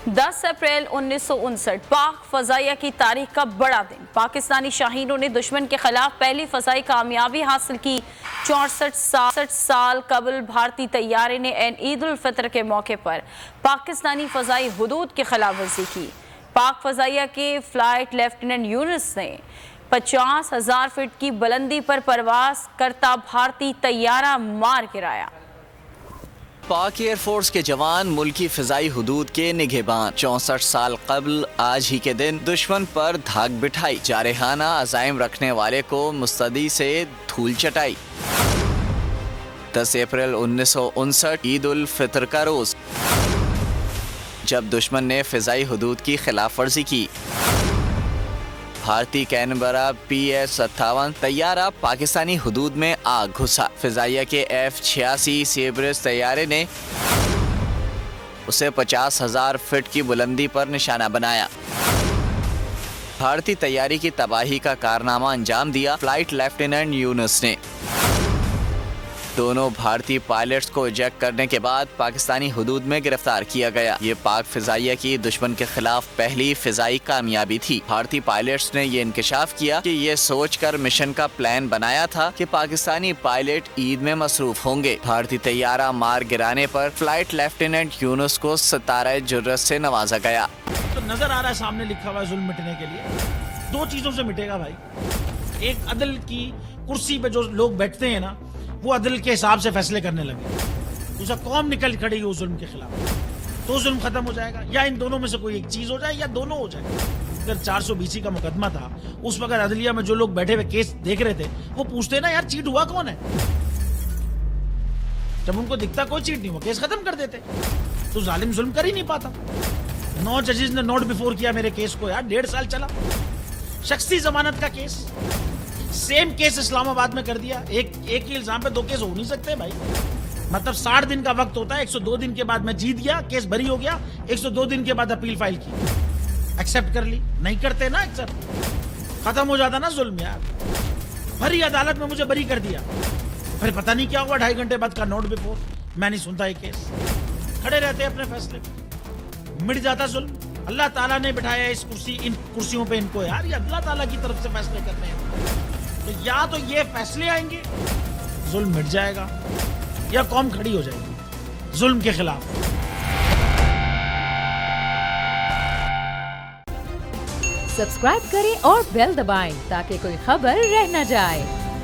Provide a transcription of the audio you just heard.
10 अप्रैल 1959 पाक फजाइया की तारीख का बड़ा दिन। पाकिस्तानी शाहीनों ने दुश्मन के खिलाफ पहली फजाई कामयाबी हासिल की। 64 साल कबल भारतीय तैयारे ने ईद उल फितर के मौके पर पाकिस्तानी फजाई हुदूद की खिलाफ वर्जी की। पाक फजाइया के फ्लाइट लेफ्टिनेंट यूनुस ने 50,000 फीट की बुलंदी पर परवाज करता भारतीय तैयारा मार गिराया। पाक एयरफोर्स के जवान मुल्की फिजाई हुदूद के निगहबान। 64 साल कबल आज ही के दिन दुश्मन पर धाक बिठाई, जारहाना अज़ाइम रखने वाले को मुस्तदी से धूल चटाई। 10 अप्रैल 1959 ईद उल फितर का रोज, जब दुश्मन ने फिजाई हुदूद की खिलाफ वर्जी की। भारतीय कैनबरा PS-58 तैयारा पाकिस्तानी हुदूद में आग घुसा। फिजाइया के F-86 सेब्रस तैयारे ने उसे 50,000 फीट की बुलंदी पर निशाना बनाया। भारतीय तैयारी की तबाही का कारनामा अंजाम दिया फ्लाइट लेफ्टिनेंट यूनुस ने। दोनों भारतीय पायलट्स को इजेक्ट करने के बाद पाकिस्तानी हुदूद में गिरफ्तार किया गया। ये पाक फिजाइया की दुश्मन के खिलाफ पहली फिजाई कामयाबी थी। भारतीय पायलट्स ने ये इंकशाफ किया कि ये सोचकर मिशन का प्लान बनाया था कि पाकिस्तानी पायलट ईद में मसरूफ होंगे। भारतीय तैयारा मार गिराने पर फ्लाइट लेफ्टिनेंट यूनुस को सितारा जुर्रत से नवाजा गया। तो नजर आ रहा है सामने लिखा हुआ है जुल्म मिटने के लिए। दो चीजों से मिटेगा भाई। एक, अदल की कुर्सी पे जो लोग बैठते हैं ना, वो अदल के हिसाब से फैसले करने लगे। दूसरा, कौम निकल खड़ेगी उस जुल्म के खिलाफ, तो जुल्म खत्म हो जाएगा। या इन दोनों में से कोई एक चीज हो जाए या दोनों हो जाए। अगर 420 का मुकदमा था, उस वक्त अदलिया में जो लोग बैठे हुए केस देख रहे थे, वो पूछते ना यार चीट हुआ कौन है। जब उनको दिखता कोई चीट नहीं हुआ, केस खत्म कर देते। तो जालिम जुल्म कर ही नहीं पाता। 9 जजेस ने नोट बिफोर किया मेरे केस को यार, 1.5 साल चला। शख्सी जमानत का केस, सेम केस इस्लामाबाद में कर दिया। एक ही इल्जाम पे 2 केस हो नहीं सकते भाई। मतलब 60 दिन का वक्त होता है। 102 दिन के बाद मैं जीत गया, केस बरी हो गया। 102 दिन के बाद अपील फाइल की, एक्सेप्ट कर ली। नहीं करते ना एक्सेप्ट, खत्म हो जाता ना जुल्म यार। भरी अदालत में मुझे बरी कर दिया, फिर पता नहीं क्या हुआ 2.5 घंटे बाद का नोट बिफोर। मैं नहीं सुनता ये केस, खड़े रहते अपने फैसले पे, मिट जाता जुल्म। अल्लाह ताला ने बिठाया इन कुर्सियों पे इनको यार, ये अल्लाह ताला की तरफ से फैसले करते हैं। तो या तो ये फैसले आएंगे, जुल्म मिट जाएगा, या कौम खड़ी हो जाएगी जुल्म के खिलाफ। सब्सक्राइब करें और बेल दबाएं ताकि कोई खबर रह न जाए।